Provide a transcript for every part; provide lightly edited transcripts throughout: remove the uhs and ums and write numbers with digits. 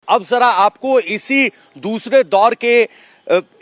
अब जरा आपको इसी दूसरे दौर के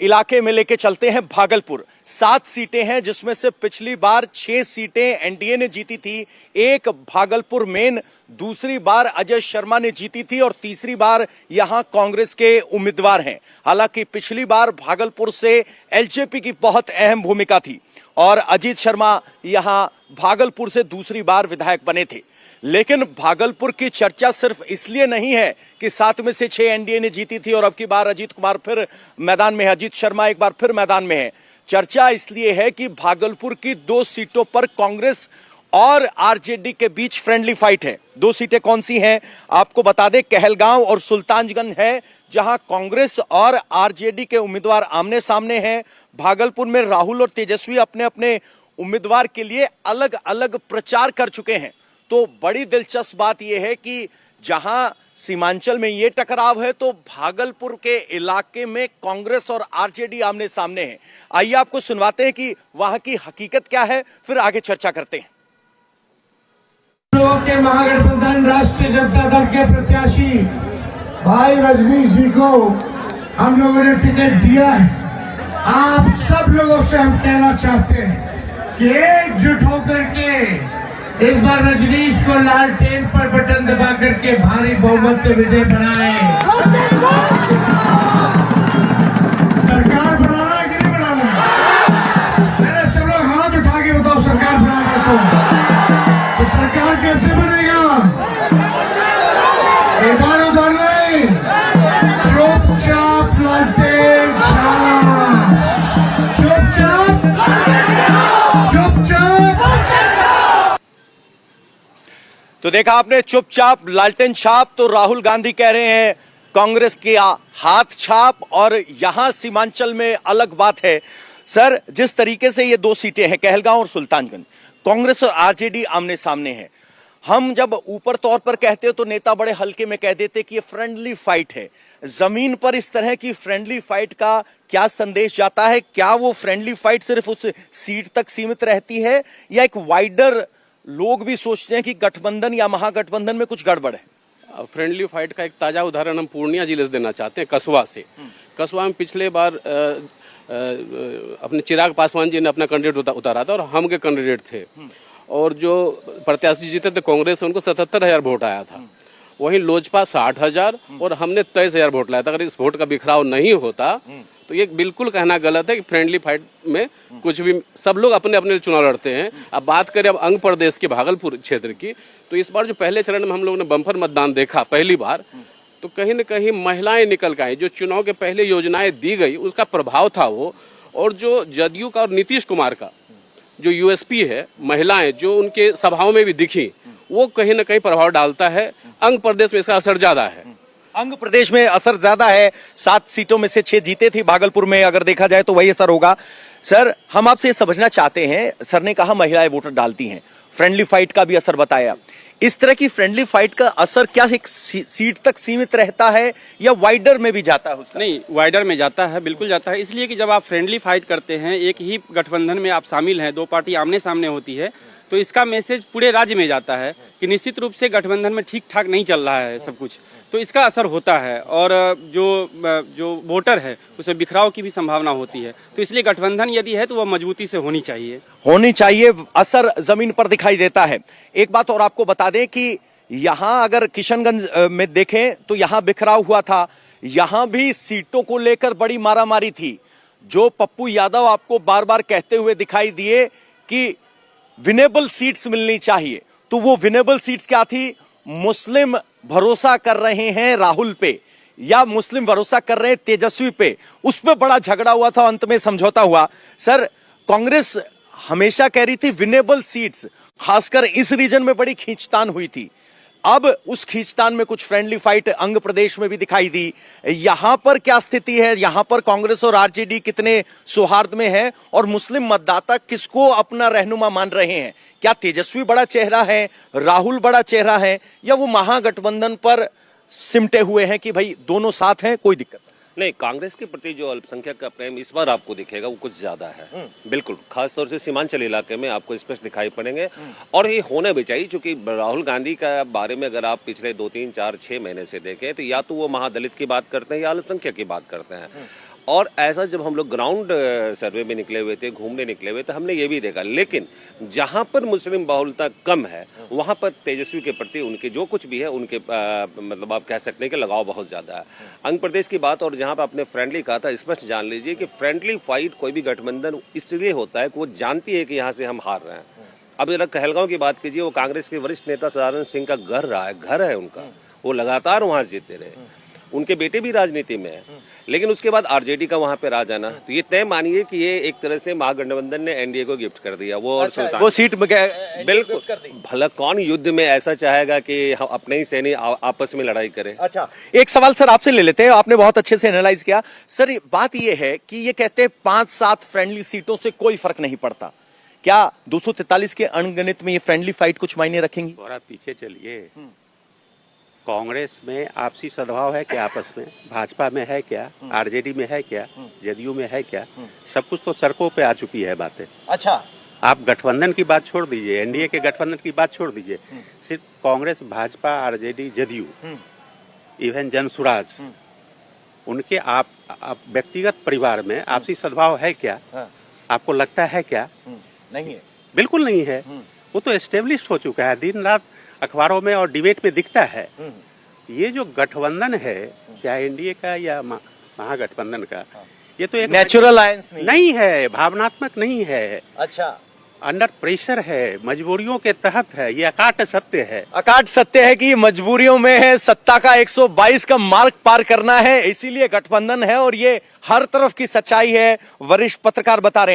इलाके में लेके चलते हैं। भागलपुर 7 सीटें हैं, जिसमें से पिछली बार 6 सीटें एनडीए ने जीती थी, एक भागलपुर मेन दूसरी बार अजय शर्मा ने जीती थी और तीसरी बार यहां कांग्रेस के उम्मीदवार हैं। हालांकि पिछली बार भागलपुर से एलजेपी की बहुत अहम भूमिका थी और अजीत शर्मा यहां भागलपुर से दूसरी बार विधायक बने थे। लेकिन भागलपुर की चर्चा सिर्फ इसलिए नहीं है कि 7 में से 6 एनडीए ने जीती थी और अब की बार अजीत कुमार फिर मैदान में है, अजीत शर्मा एक बार फिर मैदान में है। चर्चा इसलिए है कि भागलपुर की 2 सीटों पर कांग्रेस और आरजेडी के बीच फ्रेंडली फाइट है। 2 सीटें कौन सी हैं आपको बता दें, कहलगांव और सुल्तानगंज है, जहां कांग्रेस और आरजेडी के उम्मीदवार आमने सामने हैं। भागलपुर में राहुल और तेजस्वी अपने अपने उम्मीदवार के लिए अलग अलग प्रचार कर चुके हैं। तो बड़ी दिलचस्प बात यह है कि जहां सीमांचल में यह टकराव है, तो भागलपुर के इलाके में कांग्रेस और आरजेडी आमने सामने हैं। आइए आपको सुनवाते हैं कि वहां की हकीकत क्या है, फिर आगे चर्चा करते हैं। लोगों के महागठबंधन राष्ट्रीय जनता दल के प्रत्याशी भाई रजनीश जी को हम लोगों ने टिकट दिया है। आप सब लोगों से हम कहना चाहते हैं कि एकजुट होकर के इस बार रजनीश को लालटेन पर बटन दबा करके भारी बहुमत से विजय बनाए। सरकार बनाना है कि नहीं बनाना? मेरे सब लोग हाथ उठा के बताओ, सरकार बनाना तो सरकार कैसे बनेगा? इधर उधर नहीं, चुपचाप लालटेन छाप, चुपचाप चुपचाप। तो देखा आपने, चुपचाप लालटेन छाप। तो राहुल गांधी कह रहे हैं कांग्रेस की हाथ छाप, और यहां सीमांचल में अलग बात है। सर, जिस तरीके से ये 2 सीटें हैं, कहलगांव और सुल्तानगंज, कांग्रेस और आरजेडी आमने सामने हैं। हम जब ऊपर तौर पर कहते हो तो नेता बड़े हल्के में कह देते कि ये फ्रेंडली फाइट है। जमीन पर इस तरह की फ्रेंडली फाइट का क्या संदेश जाता है? क्या वो फ्रेंडली फाइट सिर्फ उस सीट तक सीमित रहती है, या एक वाइडर लोग भी सोचते हैं कि गठबंधन या महागठबंधन में कुछ गड़बड़ है? फ्रेंडली फाइट का एक ताजा उदाहरण हम पूर्णिया जिले से देना चाहते हैं, कसवा से। कसवा में पिछले बार अपने चिराग पासवान जी ने अपना कैंडिडेट उतारा था और हम के कैंडिडेट थे, और जो प्रत्याशी जीते थे कांग्रेस से, उनको 77,000 वोट आया था। वहीं लोजपा 60,000 और हमने 23,000 वोट लाया था। अगर इस वोट का बिखराव नहीं होता तो ये बिल्कुल कहना गलत है कि फ्रेंडली फाइट में कुछ भी, सब लोग अपने अपने चुनाव लड़ते हैं। अब बात करें अब अंग प्रदेश के भागलपुर क्षेत्र की, तो इस बार जो पहले चरण में हम लोगों ने बम्पर मतदान देखा पहली बार, तो कहीं न कहीं महिलाएं निकल के आई। जो चुनाव के पहले योजनाएं दी गई उसका प्रभाव था वो, और जो जदयू का और नीतीश कुमार का जो यूएसपी है, महिलाएं जो उनके सभाओं में भी दिखी, वो कहीं न कहीं प्रभाव डालता है। अंग प्रदेश में इसका असर ज्यादा है। अंग प्रदेश में असर ज्यादा है। 7 सीटों में से 6 जीते थे भागलपुर में, अगर देखा जाए तो वही असर होगा। सर, हम आपसे समझना चाहते हैं, सर ने कहा महिलाएं वोटर डालती हैं, फ्रेंडली फाइट का भी असर बताया। इस तरह की फ्रेंडली फाइट का असर क्या एक सीट तक सीमित रहता है या वाइडर में भी जाता है उसका? नहीं, वाइडर में जाता है, बिल्कुल जाता है। इसलिए कि जब आप फ्रेंडली फाइट करते हैं, एक ही गठबंधन में आप शामिल हैं, 2 पार्टी आमने सामने होती है, तो इसका मैसेज पूरे राज्य में जाता है कि निश्चित रूप से गठबंधन में ठीक ठाक नहीं चल रहा है सब कुछ, तो इसका असर होता है। और जो वोटर है उसमें बिखराव की भी संभावना होती है। तो इसलिए गठबंधन यदि है तो वह मजबूती से होनी चाहिए। असर जमीन पर दिखाई देता है। एक बात और आपको बता दें कि यहाँ अगर किशनगंज में देखें तो यहाँ बिखराव हुआ था, यहाँ भी सीटों को लेकर बड़ी मारामारी थी। जो पप्पू यादव आपको बार बार कहते हुए दिखाई दिए कि विनेबल सीट्स मिलनी चाहिए, तो वो विनेबल सीट्स क्या थी? मुस्लिम भरोसा कर रहे हैं राहुल पे या मुस्लिम भरोसा कर रहे हैं तेजस्वी पे, उस पे बड़ा झगड़ा हुआ था, अंत में समझौता हुआ। सर, कांग्रेस हमेशा कह रही थी विनेबल सीट्स, खासकर इस रीजन में बड़ी खींचतान हुई थी। अब उस खींचतान में कुछ फ्रेंडली फाइट अंग प्रदेश में भी दिखाई दी। यहां पर क्या स्थिति है? यहां पर कांग्रेस और आरजेडी कितने सौहार्द में है और मुस्लिम मतदाता किसको अपना रहनुमा मान रहे हैं? क्या तेजस्वी बड़ा चेहरा है, राहुल बड़ा चेहरा है, या वो महागठबंधन पर सिमटे हुए हैं कि भाई दोनों साथ हैं, कोई दिक्कत? नहीं, कांग्रेस के प्रति जो अल्पसंख्यक का प्रेम इस बार आपको दिखेगा वो कुछ ज्यादा है, बिल्कुल। खास तौर से सीमांचल इलाके में आपको स्पष्ट दिखाई पड़ेंगे, और ये होना भी चाहिए, क्योंकि राहुल गांधी का बारे में अगर आप पिछले 2, 3, 4, 6 महीने से देखें तो या तो वो महादलित की बात करते हैं या अल्पसंख्यक की बात करते हैं। और ऐसा जब हम लोग ग्राउंड सर्वे में निकले हुए थे, घूमने निकले हुए, तो हमने ये भी देखा, लेकिन जहां पर मुस्लिम बहुलता कम है वहां पर तेजस्वी के प्रति उनके जो कुछ भी है उनके मतलब आप कह सकते हैं कि लगाव बहुत ज्यादा है। आंध्र प्रदेश की बात, और जहां पर आपने फ्रेंडली कहा था, स्पष्ट जान लीजिए कि फ्रेंडली फाइट कोई भी गठबंधन इसलिए होता है कि वो जानती है कि यहाँ से हम हार रहे हैं। अब जरा कहलगांव की बात कीजिए, वो कांग्रेस के वरिष्ठ नेता सदानंद सिंह का घर है उनका, वो लगातार वहां जीतते रहे, उनके बेटे भी राजनीति में है, लेकिन उसके बाद आरजेडी का वहां पे राज आना, तो ये तय मानिए कि ये एक तरह से महागठबंधन ने एनडीए को गिफ्ट कर दिया। वो और सुल्तान वो सीट बिल्कुल, भला कौन युद्ध में ऐसा चाहेगा कि हम अपने ही सैनिक आपस में लड़ाई करें। अच्छा, एक सवाल सर आपसे ले लेते हैं, आपने बहुत अच्छे से एनालाइज किया सर। बात ये है कि ये कहते हैं 5-7 फ्रेंडली सीटों से कोई फर्क नहीं पड़ता, क्या 243 के अनगणित में ये फ्रेंडली फाइट कुछ मायने रखेंगी? थोड़ा पीछे चलिए, कांग्रेस में आपसी सद्भाव है क्या आपस में? भाजपा में है क्या? आरजेडी में है क्या? जदयू में है क्या? सब कुछ तो सड़कों पे आ चुकी है बातें। अच्छा, आप गठबंधन की बात छोड़ दीजिए, एनडीए के गठबंधन की बात छोड़ दीजिए, सिर्फ कांग्रेस, भाजपा, आरजेडी, जदयू, इवन जनसुराज, उनके आप व्यक्तिगत परिवार में आपसी सद्भाव है क्या? आपको लगता है क्या? नहीं है, बिल्कुल नहीं है। वो तो एस्टेब्लिश्ड हो चुका है, दिन रात अखबारों में और डिबेट में दिखता है। ये जो गठबंधन है, चाहे एनडीए का या महागठबंधन का, ये तो एक नेचुरल अलायंस नहीं है, भावनात्मक नहीं है। अच्छा, अंडर प्रेशर है, मजबूरियों के तहत है, ये अकाट सत्य है। अकाट सत्य है कि मजबूरियों में है, सत्ता का 122 का मार्ग पार करना है, इसीलिए गठबंधन है, और ये हर तरफ की सच्चाई है, वरिष्ठ पत्रकार बता रहे हैं।